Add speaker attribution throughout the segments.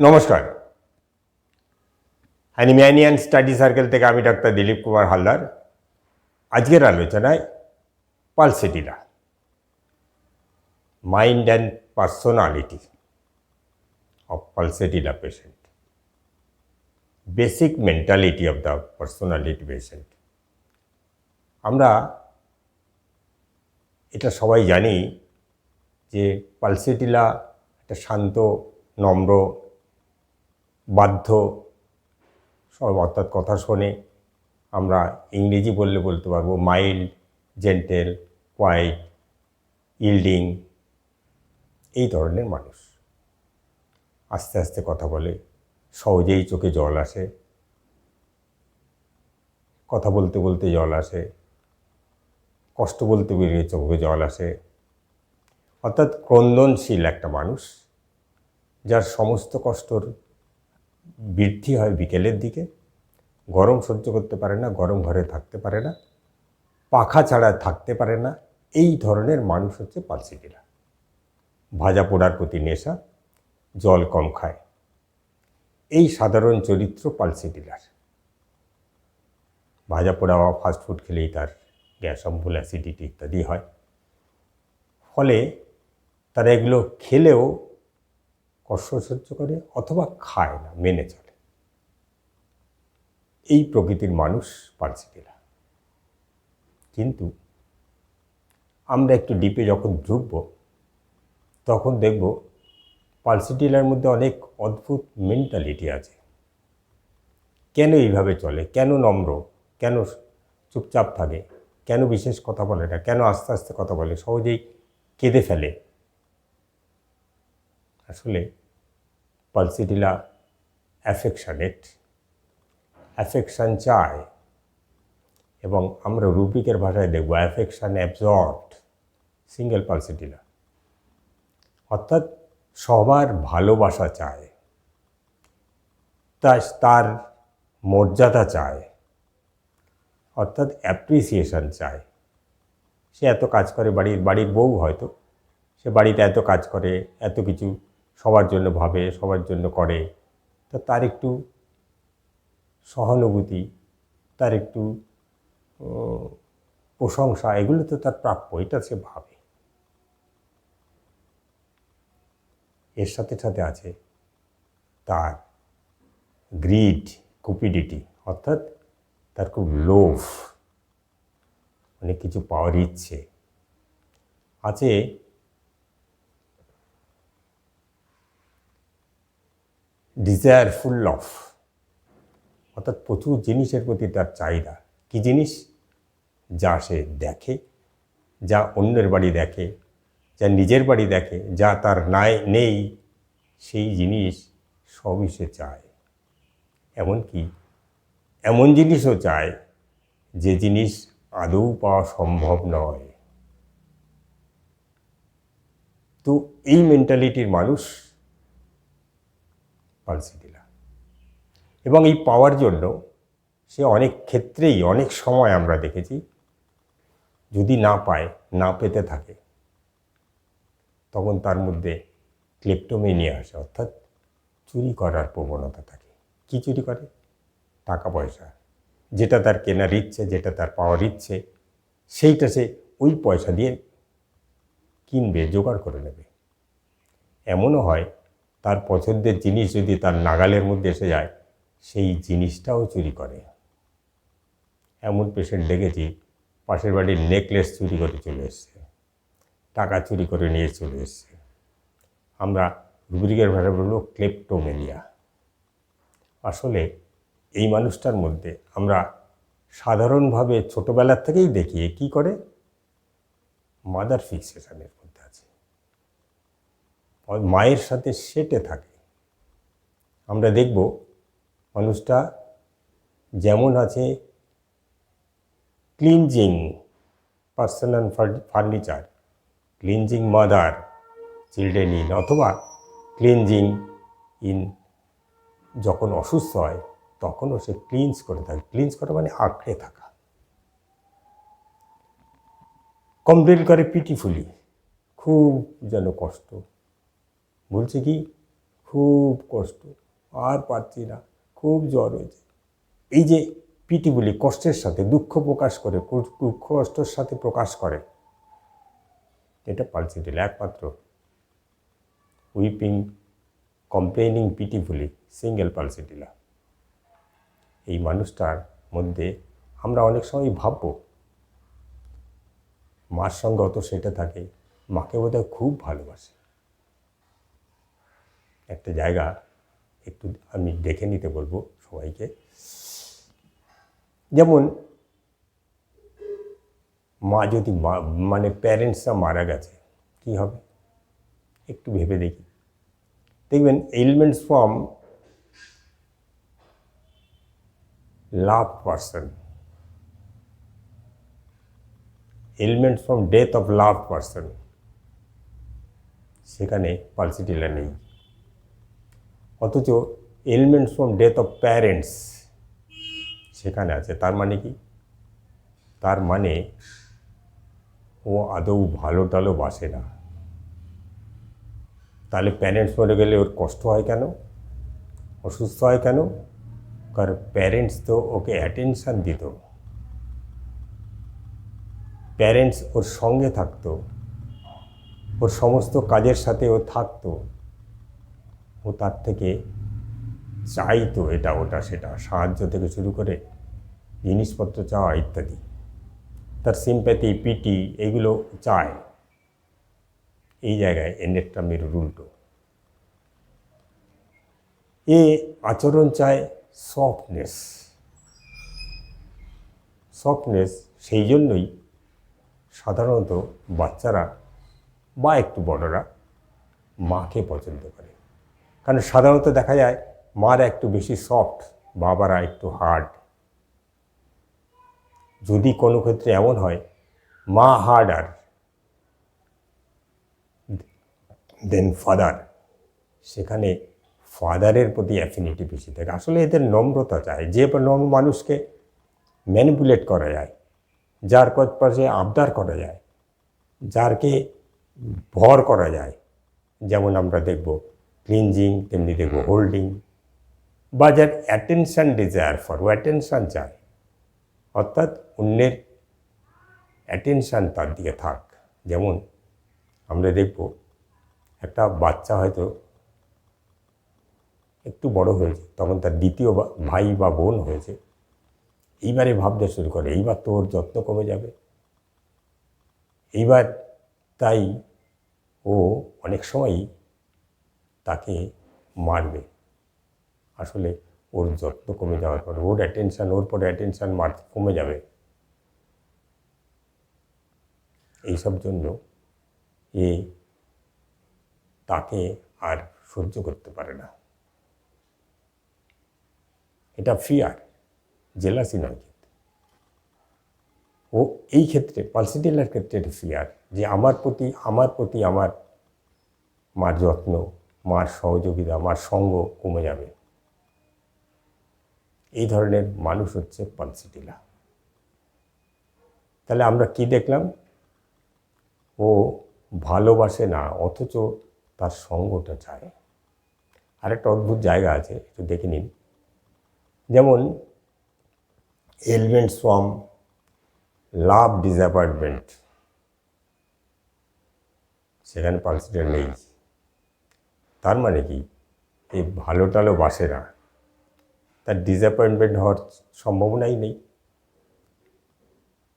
Speaker 1: নমস্কার। অ্যানিম্যানিয়ান study circle থেকে আমি ডাক্তার দিলীপ কুমার হালদার। আজকের আলোচনায় pulsatilla, mind and personality of pulsatilla patient, basic mentality of the personality patient. আমরা এটা সবাই জানি যে পালসিটিলা একটা শান্ত, নম্র, বাধ্য, সব অর্থাৎ কথা শোনে। আমরা ইংরেজি বলতে পারবো মাইল্ড, জেন্টেল, কোয়াইট, ইল্ডিং, এই ধরনের মানুষ। আস্তে আস্তে কথা বলে, সহজেই চোখে জল আসে, কথা বলতে বলতে জল আসে, কষ্ট বলতে বেরিয়ে চোখে জল আসে। অর্থাৎ ক্রন্দনশীল একটা মানুষ, যার সমস্ত কষ্টর বৃদ্ধি হয় বিকেলের দিকে। গরম সহ্য করতে পারে না, গরম ঘরে থাকতে পারে না, পাখা ছাড়া থাকতে পারে না। এই ধরনের মানুষ হচ্ছে পালসিটিলা। ভাজা পোড়ার প্রতি নেশা, জল কম খায়, এই সাধারণ চরিত্র পালসিটিলার। ভাজা পোড়া বা ফাস্টফুড খেলেই তার গ্যাস, অম্বল, অ্যাসিডিটি ইত্যাদি হয়। ফলে তারা এগুলো খেলেও কষ্ট সহ্য করে অথবা খায় না, মেনে চলে। এই প্রকৃতির মানুষ পালসিটিলা। কিন্তু আমরা একটু ডিপে যখন ঢুকব, তখন দেখব পালসিটিলার মধ্যে অনেক অদ্ভুত মেন্টালিটি আছে। কেন এইভাবে চলে, কেন নম্র, কেন চুপচাপ থাকে, কেন বিশেষ কথা বলে না, কেন আস্তে আস্তে কথা বলে, সহজেই কেঁদে ফেলে। আসলে পালসিটিলা অ্যাফেকশনেট, অ্যাফেকশান চায়। এবং আমরা রুব্রিকের ভাষায় দেখব অ্যাফেকশান অ্যাবজর্বড, সিঙ্গেল পালসিটিলা। অর্থাৎ সবার ভালোবাসা চায়, তার মর্যাদা চায়, অর্থাৎ অ্যাপ্রিসিয়েশন চায়। সে এত কাজ করে, বাড়ির বউ হয়তো, সে বাড়িতে এত কাজ করে, এত কিছু সবার জন্য ভাবে, সবার জন্য করে, তো তার একটু সহানুভূতি, তার একটু প্রশংসা, এগুলো তো তার প্রাপ্য, এটা সে ভাবে। এর সাথে সাথে আছে তার গ্রিড, কুপিডিটি, অর্থাৎ তার খুব লোভ, অনেক কিছু পাওয়ার ইচ্ছে আছে। ডিজায়ারফুল লভ, অর্থাৎ প্রচুর জিনিসের প্রতি তার চাহিদা। কি জিনিস? যা সে দেখে, যা অন্যের বাড়ি দেখে, যা নিজের বাড়ি দেখে, যা তার নেই, সেই জিনিস সবই সে চায়। এমনকি এমন জিনিসও চায় যে জিনিস আদৌ পাওয়া সম্ভব নয়। তো এই মেন্টালিটির মানুষ পালসিটিলা। এবং এই পাওয়ার জন্য সে অনেক ক্ষেত্রেই, অনেক সময় আমরা দেখেছি, যদি না পায়, না পেতে থাকে, তখন তার মধ্যে ক্লেপ্টোমেনিয়া আসে, অর্থাৎ চুরি করার প্রবণতা থাকে। কি চুরি করে? টাকা পয়সা, যেটা তার কেনার ইচ্ছে, যেটা তার পাওয়ার ইচ্ছে, সেইটা সে ওই পয়সা দিয়ে কিনবে, জোগাড় করে নেবে। এমনও হয় তার পছন্দের জিনিস যদি তার নাগালের মধ্যে এসে যায়, সেই জিনিসটাও চুরি করে। এমন পেশেন্ট দেখেছি, পাশের বাড়ির নেকলেস চুরি করে চলে এসছে, টাকা চুরি করে নিয়ে চলে এসছে। আমরা রুব্রিকের ভাষা বলব ক্লেপ্টোমেনিয়া। আসলে এই মানুষটার মধ্যে আমরা সাধারণভাবে ছোটোবেলার থেকেই দেখি কি করে, মাদার ফিক্সেশনের মধ্যে আছে, মায়ের সাথে সেটে থাকে। আমরা দেখব মানুষটা যেমন আছে cleansing personal furniture, cleansing mother children in, অথবা ক্লিনজিং ইন যখন অসুস্থ হয় তখনও সে ক্লিনস করে থাকে। ক্লিনস করা মানে আঁকড়ে থাকা। কমপ্লেন করে পিটিফুলি, খুব যেন কষ্ট, বলছে কি খুব কষ্ট, আর পারছি না, খুব জ্বর হয়েছে। এই যে পিটিগুলি কষ্টের সাথে দুঃখ প্রকাশ করে, দুঃখ কষ্টের সাথে প্রকাশ করে, এটা পালসিটিলা একমাত্র উইপিং, কমপ্লেনিং পিটিফুলি, সিঙ্গেল পালসিটিলা। এই মানুষটার মধ্যে আমরা অনেক সময় ভাববো মার সঙ্গে অত সেটা থাকে, মাকে বোধহয় খুব ভালোবাসে। একটা জায়গা একটু আমি দেখে নিতে বলবো সবাইকে। যেমন মা যদি মানে প্যারেন্টসরা মারা গেছে, কি হবে একটু ভেবে দেখি। দেখবেন elements from love person, elements from death of love person, সেখানে পালসিটিলা নেই। অথচ elements from death of parents সেখানে আছে। তার মানে কি? তার মানে ও আদৌ ভালো টালো বাসে না। তাহলে প্যারেন্টস মরে গেলে ওর কষ্ট হয় কেন, অসুস্থ হয় কেন? কারণ প্যারেন্টস তো ওকে অ্যাটেনশান দিত, প্যারেন্টস ওর সঙ্গে থাকতো, ওর সমস্ত কাজের সাথে ও থাকতো, ও তার থেকে চাইতো এটা ওটা সেটা, সাহায্য থেকে শুরু করে জিনিসপত্র চাওয়া ইত্যাদি। তার সিম্প্যাথি, পিটি এগুলো চায়। এই জায়গায় এন্ডেরটা মেরুর উল্টো। এ আচরণ চায় সফটনেস। সফটনেস সেই জন্যই সাধারণত বাচ্চারা বা একটু বড়রা মাকে পছন্দ করে। কারণ সাধারণত দেখা যায় মারা একটু বেশি সফট, বাবারা একটু হার্ড। যদি কোনো ক্ষেত্রে এমন হয় মা হার্ডার দেন ফাদার, সেখানে ফাদারের প্রতি অ্যাফিনিটি বেশি থাকে। আসলে এদের নম্রতা চায়, যে মানুষকে ম্যানিপুলেট করা যায়, যার পাশে আবদার করা যায়, যারকে ভর করা যায়, যেমন আমরা দেখব ক্লিনজিং, তেমনি দেখব হোল্ডিং, বা যার অ্যাটেনশান ডিজায়ার ফর, ও অ্যাটেনশান চায়, অর্থাৎ অন্যের অ্যাটেনশান তার দিকে থাক। যেমন আমরা দেখব একটা বাচ্চা হয়তো একটু বড় হয়েছে, তখন তার দ্বিতীয় ভাই বা বোন হয়েছে, এইবারে ভাবতে শুরু করে এইবার তো ওর যত্ন কমে যাবে, এইবার তাই ও অনেক সময়ই তাকে মারবে। আসলে ওর যত্ন কমে যাওয়ার পর ওর অ্যাটেনশান, ওর পরে অ্যাটেনশান কমে যাবে। এইসব জন্য এ তাকে আর সহ্য করতে পারে না। এটা ফিয়ার, জেলাসি নয়। কিন্তু ও এই ক্ষেত্রে পালসিটিলার ক্ষেত্রে এটা ফিয়ার, যে আমার প্রতি আমার মার যত্ন, মার সহযোগিতা, মার সঙ্গ কমে যাবে। এই ধরনের মানুষ হচ্ছে পালসিটিলা। তাহলে আমরা কি দেখলাম? ও ভালোবাসে না, অথচ তার সঙ্গটা চায়। আরেকটা অদ্ভুত জায়গা আছে, একটু দেখে নিন। যেমন এলিমেন্টস ফ্রম লাভ ডিসঅ্যাপয়েন্টমেন্ট, সেখানে পালসিটিলা নেই। তার মানে কি? এই ভালো টালো বাসে না, তার ডিসঅ্যাপয়েন্টমেন্ট হওয়ার সম্ভাবনাই নেই।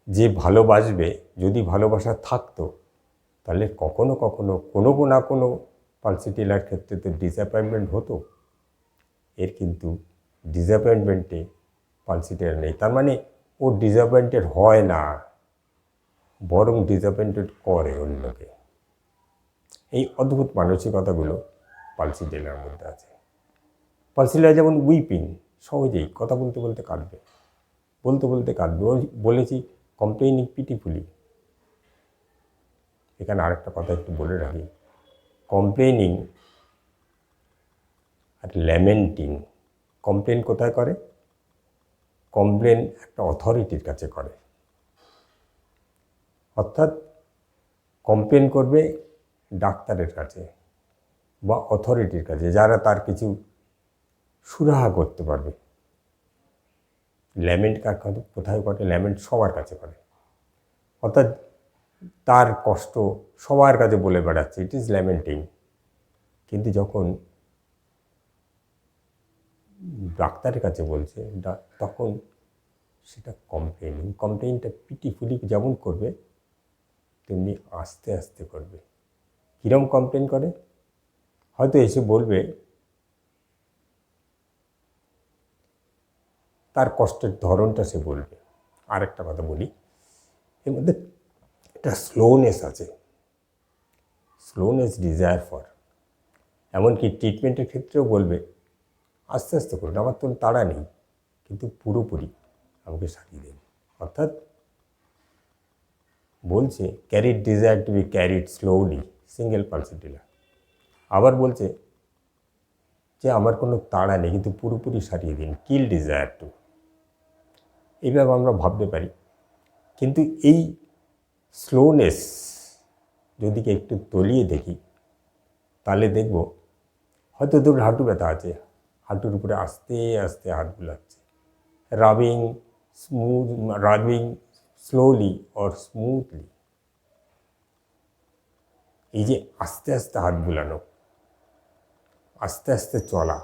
Speaker 1: যে ভালোবাসবে, যদি ভালোবাসা থাকতো, তাহলে কখনো কখনো কোনো না কোনো পালসিটিলার ক্ষেত্রে তো ডিসঅ্যাপয়েন্টমেন্ট হতো। এর কিন্তু ডিসঅ্যাপয়েন্টমেন্টে পালসিটিলা নেই। তার মানে ও ডিসঅ্যাপয়েন্টেড হয় না, বরং ডিসঅ্যাপয়েন্টেড করে অন্যকে। এই অদ্ভুত মানসিকতাগুলো পালসিটিলার মধ্যে আছে। পালসিটিলা যেমন উইপিং, সহজেই কথা বলতে বলতে কাঁদবে, বলতে বলতে কাঁদবে। বলেছি কমপ্লেনিং পিটিফুলি। এখানে আরেকটা কথা একটু বলে রাখি, কমপ্লেনিং আর ল্যামেন্টিং। কমপ্লেন কোথায় করে? কমপ্লেন একটা অথরিটির কাছে করে, অর্থাৎ কমপ্লেন করবে ডাক্তারের কাছে, বা অথরিটির কাছে, যারা তার কিছু সুরাহা করতে পারবে। ল্যামেন্ট কার কোথায় করে? ল্যামেন্ট সবার কাছে করে, অর্থাৎ তার কষ্ট সবার কাছে বলে বেড়াচ্ছে, ইট ইজ ল্যামেন্টিং। কিন্তু যখন ডাক্তারের কাছে বলছে তখন সেটা কমপ্লেনিং। কমপ্লেনটা পিটিফুলি যেমন করবে তেমনি আস্তে আস্তে করবে। কীরকম কমপ্লেন করে? হয়তো এসে বলবে তার কষ্টের ধরনটা সে বলবে। আরেকটা কথা বলি, এর মধ্যে একটা স্লোনেস আছে, স্লোনেস ডিজায়ার ফর। এমনকি ট্রিটমেন্টের ক্ষেত্রেও বলবে আস্তে আস্তে করুন, আমার তো তাড়া নেই, কিন্তু পুরোপুরি আমাকে সারিয়ে দিন। অর্থাৎ বলছে carried desire to be carried slowly, single pulsatilla. আবার বলছে যে আমার কোনো তাড়া নেই, কিন্তু পুরোপুরি সারিয়ে দিন, কিল ডিজায়ার টু। এইভাবে আমরা ভাবতে পারি। কিন্তু এই স্লোনেস যদি একটু তলিয়ে দেখি, তাহলে দেখব হয়তো তোর হাঁটু ব্যথা আছে, হাঁটুর উপরে আস্তে আস্তে হাত বুলাচ্ছে, রাবিং স্লোলি অর স্মুথলি। এই যে আস্তে আস্তে হাত বুলানো, আস্তে আস্তে চলা,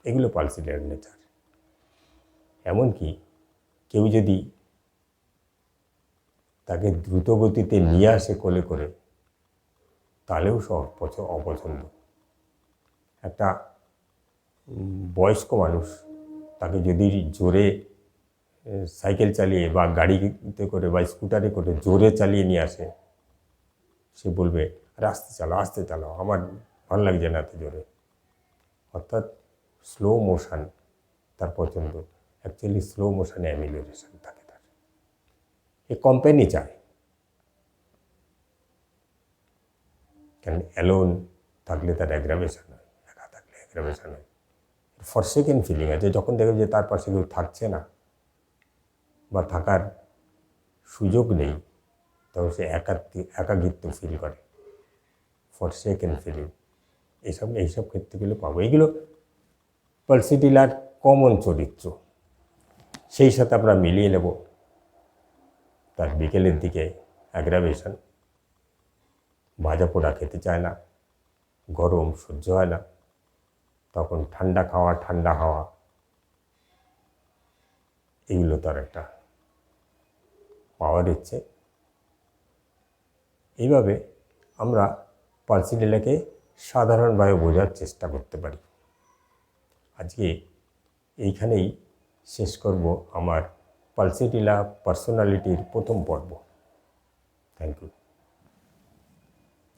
Speaker 1: এগুলো পালসিটিলার নেচার। এমনকি কেউ যদি তাকে দ্রুত গতিতে নিয়ে আসে কোলে করে, তাহলেও সব অপছন্দ। একটা বয়স্ক মানুষ, তাকে যদি জোরে সাইকেল চালিয়ে বা গাড়িতে করে বা স্কুটারে করে জোরে চালিয়ে নিয়ে আসে, সে বলবে আরে আস্তে চালাও, আমার ভালো লাগছে না এত জোরে। অর্থাৎ স্লো মোশন তার পছন্দ। অ্যাকচুয়ালি স্লো মোশনে অ্যামিলিওরেশন থাকে তার। এ কোম্পানি চায়, কারণ অ্যালোন থাকলে তার অ্যাগ্রাভেশন হয়, একা থাকলে অ্যাগ্রাভেশন হয়। ফরসেকেন ফিলিং আছে, যখন দেখবে যে তার পাশে কেউ থাকছে না বা থাকার সুযোগ নেই, তখন সে একাকিত্ব ফিল করে, ফরসেকেন ফিলিং। এইসব ক্ষেত্রগুলো পাবো। এইগুলো পালসিটিলার কমন চরিত্র। সেই সাথে আমরা মিলিয়ে নেব তার বিকেলের দিকে অ্যাগ্রাভেশন, ভাজা পোড়া খেতে চায় না, গরম সহ্য হয় না, তখন ঠান্ডা হাওয়া, এগুলো তার একটা পাওয়ার ইচ্ছে। এইভাবে আমরা পালসিটিলাকে সাধারণভাবে বোঝার চেষ্টা করতে পারি। আজকে এইখানেই শেষ করব আমার পালসিটিলা পার্সোনালিটির প্রথম পর্ব। Thank you.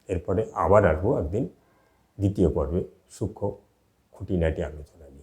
Speaker 1: এরপরে আবার আসবো একদিন দ্বিতীয় পর্বে সূক্ষ্ম খুঁটিনাটি আলোচনা নিয়ে।